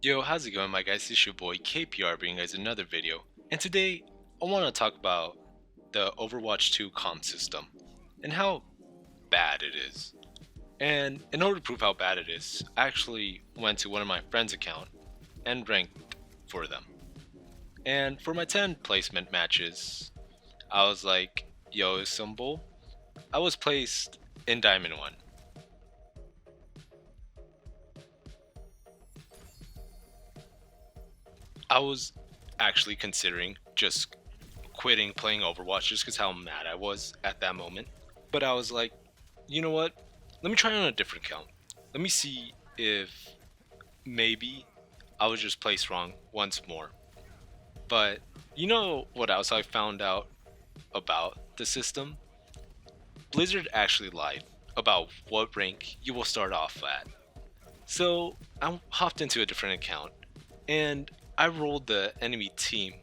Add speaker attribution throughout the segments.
Speaker 1: Yo, how's it going, my guys? It's your boy KPR bringing you guys another video. And today, I want to talk about the Overwatch 2 comp system and how bad it is. And in order to prove how bad it is, I actually went to one of my friends' account and ranked for them. And for my 10 placement matches, I was like, yo, symbol. I was placed in Diamond 1. I was actually considering just quitting playing Overwatch just because how mad I was at that moment. But I was like, you know what? Let me try on a different account. Let me see if maybe I was just placed wrong once more. But you know what else I found out about the system? Blizzard actually lied about what rank you will start off at. So I hopped into a different account and I rolled the enemy team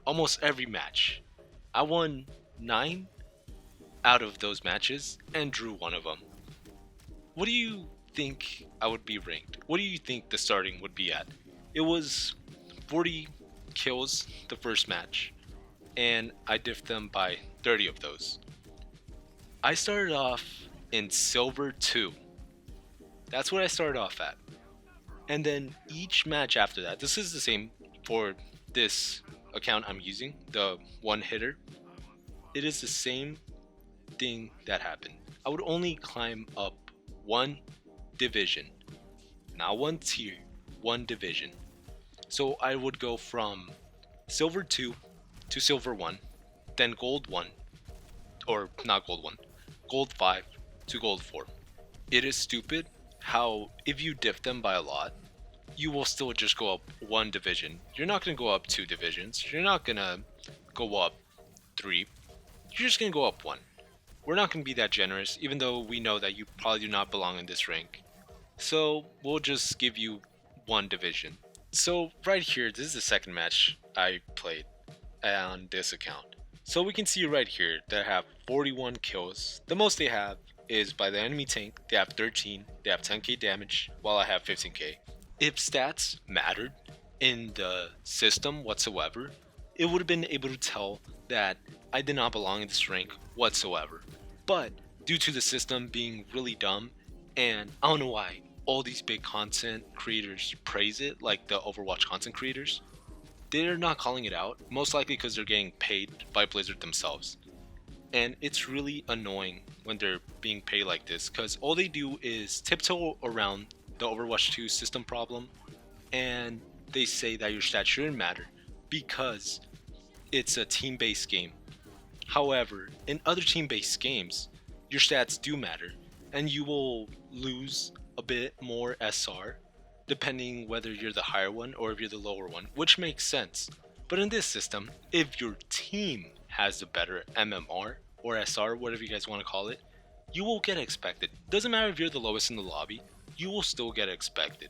Speaker 1: almost every match. I won 9 out of those matches and drew one of them. What do you think I would be ranked? What do you think the starting would be at? It was 40 kills the first match, and I diffed them by 30 of those. I started off in Silver 2. That's what I started off at. And then each match after that, this is the same for this account I'm using, the one hitter. It is the same thing that happened. I would only climb up one division, not one tier, one division. So I would go from Silver 2 to Silver 1, then Gold 1, or not Gold 1, Gold 5 to Gold 4. It is stupid how if you diff them by a lot, you will still just go up one division. You're not going to go up two divisions. You're not going to go up three. You're just going to go up one. We're not going to be that generous, even though we know that you probably do not belong in this rank. So we'll just give you one division. So right here, this is the second match I played on this account. So we can see right here that I have 41 kills. The most they have is by the enemy tank. They have 13. They have 10k damage, while I have 15k. If stats mattered in the system whatsoever, it would have been able to tell that I did not belong in this rank whatsoever. But due to the system being really dumb, and I don't know why all these big content creators praise it, like the Overwatch content creators, they're not calling it out, most likely because they're getting paid by Blizzard themselves. And it's really annoying when they're being paid like this, because all they do is tiptoe around the Overwatch 2 system problem, and they say that your stats shouldn't matter because it's a team-based game. However, in other team-based games, your stats do matter, and you will lose a bit more SR depending whether you're the higher one or if you're the lower one, which makes sense. But in this system, if your team has the better MMR or SR, whatever you guys want to call it, you will get expected. Doesn't matter if you're the lowest in the lobby, you will still get expected.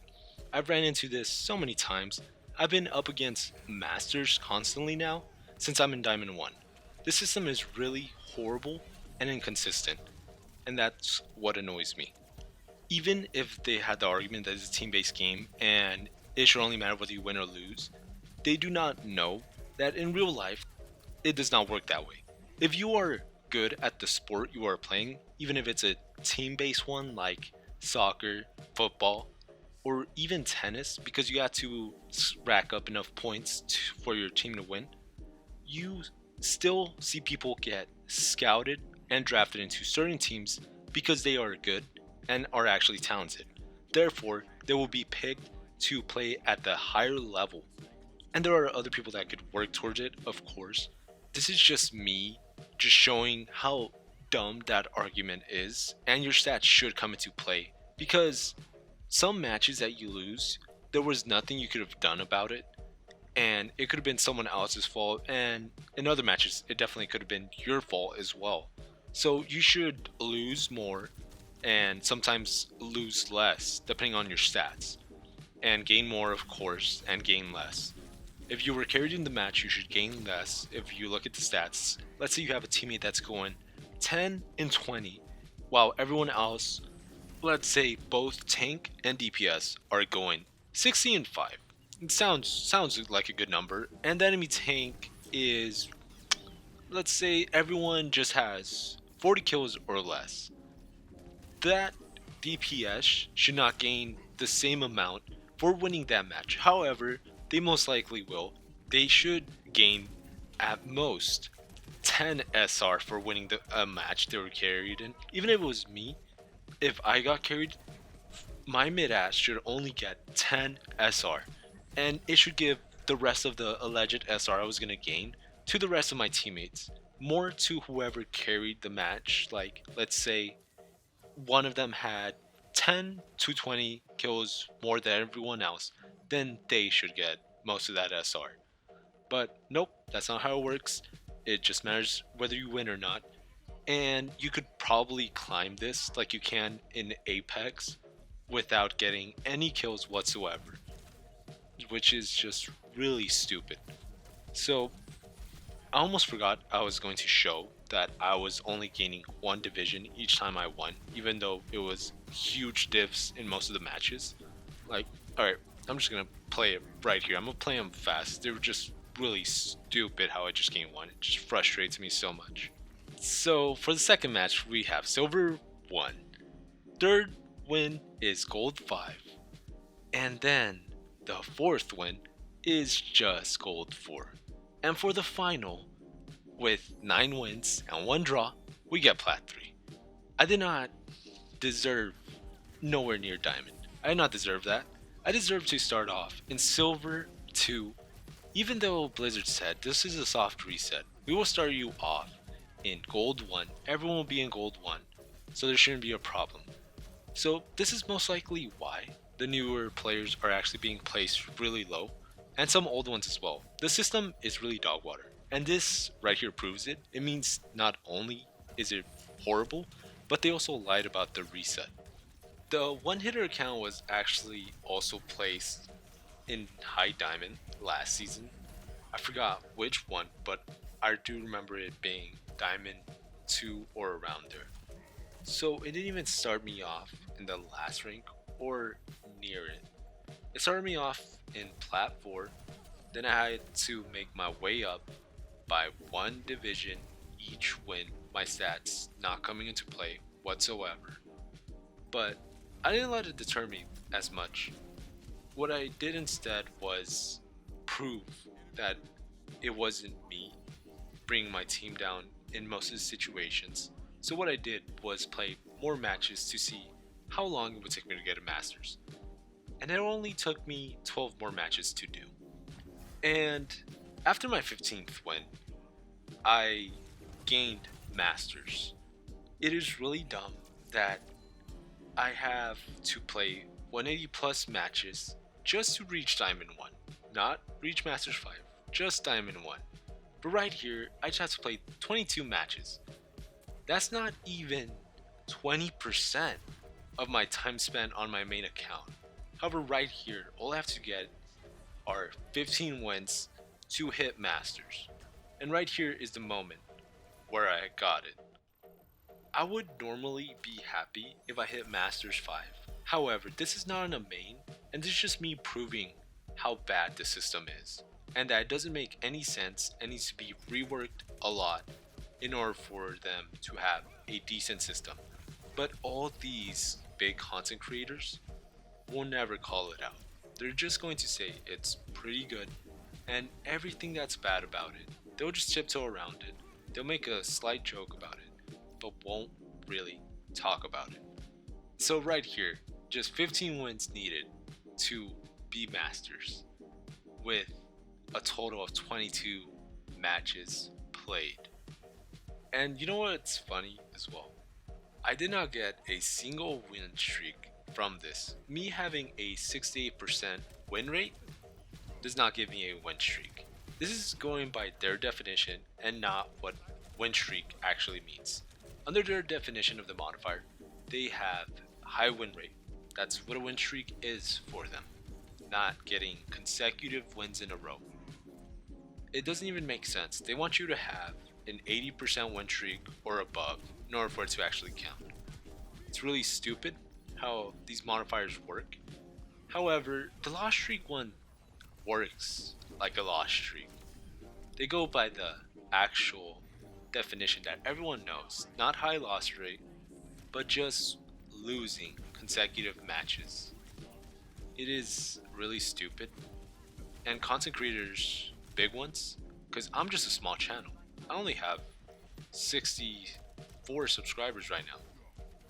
Speaker 1: I've ran into this so many times. I've been up against Masters constantly now since I'm in Diamond 1. This system is really horrible and inconsistent, and that's what annoys me. Even if they had the argument that it's a team-based game and it should only matter whether you win or lose, they do not know that in real life, it does not work that way. If you are good at the sport you are playing, even if it's a team-based one like soccer, football, or even tennis, because you have to rack up enough points for your team to win, you still see people get scouted and drafted into certain teams because they are good and are actually talented. Therefore, they will be picked to play at the higher level. And there are other people that could work towards it, of course. This is just me just showing how dumb that argument is, and your stats should come into play because some matches that you lose, there was nothing you could have done about it, and it could have been someone else's fault, and in other matches, it definitely could have been your fault as well. So you should lose more and sometimes lose less depending on your stats, and gain more, of course, and gain less. If you were carried in the match, you should gain less if you look at the stats. Let's say you have a teammate that's going 10 and 20, while everyone else, let's say both tank and DPS, are going 60 and 5. It sounds like a good number. And the enemy tank is, let's say everyone just has 40 kills or less. That DPS should not gain the same amount for winning that match. However, they most likely will. They should gain at most 10 SR for winning a match they were carried in. Even if it was me, if I got carried, my mid ass should only get 10 SR, and it should give the rest of the alleged SR I was gonna gain to the rest of my teammates, more to whoever carried the match. Like, let's say one of them had 10 to 20 kills more than everyone else, then they should get most of that SR. But nope, that's not how it works. It just matters whether you win or not. And you could probably climb this like you can in Apex without getting any kills whatsoever, which is just really stupid. So I almost forgot I was going to show that I was only gaining one division each time I won, even though it was huge diffs in most of the matches. Like, alright, I'm just gonna play it right here. I'm gonna play them fast. They were just really stupid how I just gained one. It just frustrates me so much. So for the second match, we have silver 1. Third win is gold 5. And then the fourth win is just gold 4. And for the final, with 9 wins and 1 draw, we get Plat 3. I did not deserve nowhere near diamond. I did not deserve that. I deserve to start off in silver 2. Even though Blizzard said this is a soft reset, we will start you off in gold 1. Everyone will be in gold 1, so there shouldn't be a problem. So this is most likely why the newer players are actually being placed really low, and some old ones as well. The system is really dog water, and this right here proves it. It means not only is it horrible, but they also lied about the reset. The one hitter account was actually also placed in high diamond last season. I forgot which one, but I do remember it being diamond 2 or around there. So it didn't even start me off in the last rank or near it. It started me off in Plat 4, then I had to make my way up by one division each win, my stats not coming into play whatsoever. But I didn't let it deter me as much. What I did instead was prove that it wasn't me bringing my team down in most of the situations. So what I did was play more matches to see how long it would take me to get a Masters. And it only took me 12 more matches to do. And after my 15th win, I gained Masters. It is really dumb that I have to play 180 plus matches just to reach Diamond 1. Not reach Masters 5, just Diamond 1. But right here, I just have to play 22 matches. That's not even 20% of my time spent on my main account. However, right here, all I have to get are 15 wins to hit Masters. And right here is the moment where I got it. I would normally be happy if I hit Masters 5. However, this is not on a main, and this is just me proving how bad the system is, and that it doesn't make any sense and needs to be reworked a lot in order for them to have a decent system. But all these big content creators will never call it out. They're just going to say it's pretty good, and everything that's bad about it, they'll just tiptoe around it. They'll make a slight joke about it, but won't really talk about it. So right here, just 15 wins needed to be Masters, with a total of 22 matches played. And you know what's funny as well? I did not get a single win streak from this. Me having a 68% win rate does not give me a win streak. This is going by their definition and not what win streak actually means. Under their definition of the modifier, they have high win rate. That's what a win streak is for them, not getting consecutive wins in a row. It doesn't even make sense. They want you to have an 80% win streak or above in order for it to actually count. It's really stupid how these modifiers work. However, the loss streak one works like a loss streak. They go by the actual definition that everyone knows, not high loss rate, but just losing consecutive matches. It is really stupid. And content creators, big ones, because I'm just a small channel. I only have 64 subscribers right now.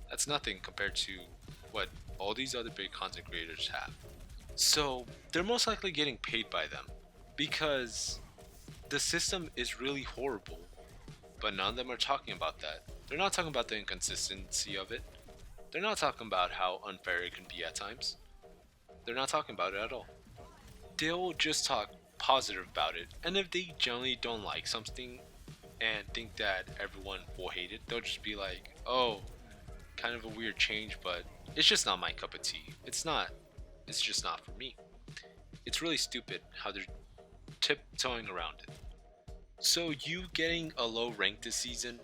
Speaker 1: That's nothing compared to what all these other big content creators have. So they're most likely getting paid by them because the system is really horrible, but none of them are talking about that. They're not talking about the inconsistency of it. They're not talking about how unfair it can be at times. They're not talking about it at all. They'll just talk positive about it, and if they generally don't like something and think that everyone will hate it, they'll just be like, oh, kind of a weird change, but it's just not my cup of tea. It's just not for me. It's really stupid how they're tiptoeing around it. So you getting a low rank this season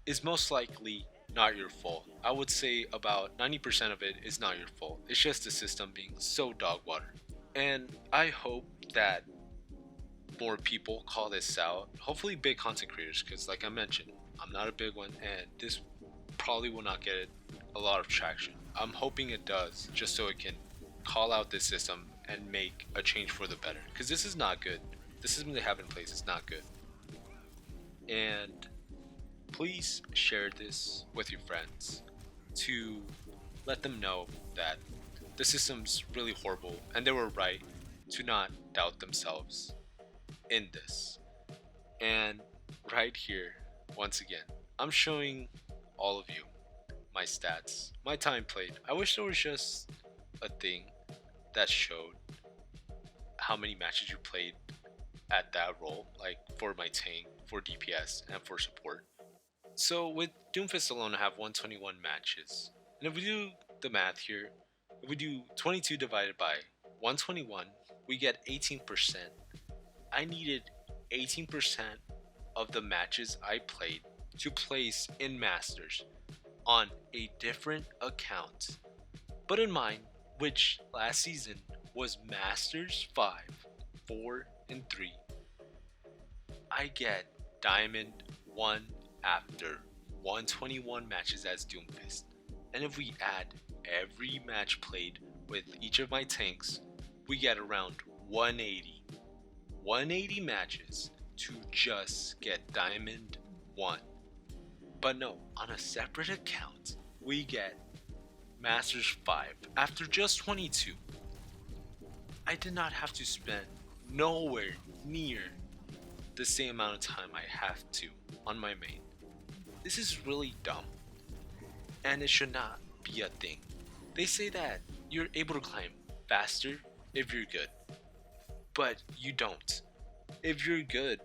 Speaker 1: is most likely not your fault. I would say about 90% of it is not your fault. It's just the system being so dog water. And I hope that more people call this out. Hopefully big content creators, because like I mentioned, I'm not a big one and this probably will not get a lot of traction. I'm hoping it does, just so it can call out this system and make a change for the better, because this is not good. The system they have in place is not good. And please share this with your friends to let them know that the system's really horrible and they were right to not doubt themselves in this. And right here, once again, I'm showing all of you my stats, my time played. I wish there was just a thing that showed how many matches you played at that role, like for my tank, for DPS, and for support. So with Doomfist alone, I have 121 matches. And if we do the math here, if we do 22 divided by 121, we get 18%. I needed 18% of the matches I played to place in Masters on a different account, but in mine, which last season was Masters 5, 4, and 3. I get Diamond 1 after 121 matches as Doomfist. And if we add every match played with each of my tanks, we get around 180. 180 matches to just get Diamond 1. But no, on a separate account, we get Masters 5 after just 22. I did not have to spend nowhere near the same amount of time I have to on my main. This is really dumb, and it should not be a thing. They say that you're able to climb faster if you're good, but you don't. If you're good,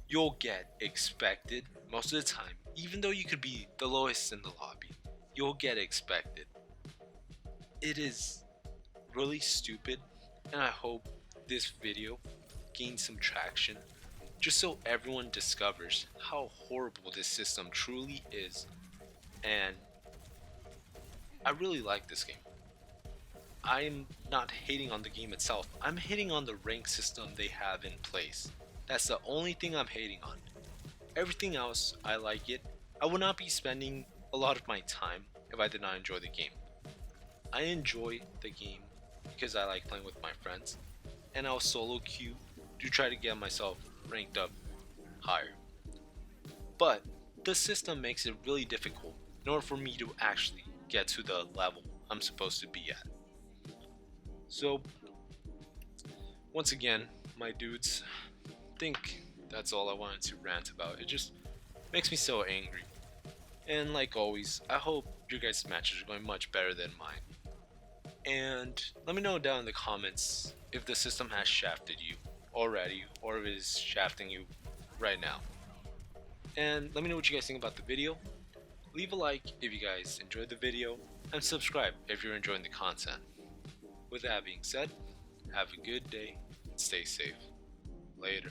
Speaker 1: you'll get expected most of the time. Even though you could be the lowest in the lobby, you'll get expected. It is really stupid, and I hope this video gains some traction, just so everyone discovers how horrible this system truly is. And I really like this game. I'm not hating on the game itself, I'm hating on the rank system they have in place. That's the only thing I'm hating on. Everything else, I like it. I would not be spending a lot of my time if I did not enjoy the game. I enjoy the game because I like playing with my friends, and I'll solo queue to try to get myself ranked up higher. But the system makes it really difficult in order for me to actually get to the level I'm supposed to be at. So, once again, my dudes, I think that's all I wanted to rant about. It just makes me so angry. And like always, I hope your guys' matches are going much better than mine. And let me know down in the comments if the system has shafted you already, or if it is shafting you right now. And let me know what you guys think about the video. Leave a like if you guys enjoyed the video, and subscribe if you're enjoying the content. With that being said, have a good day and stay safe. Later.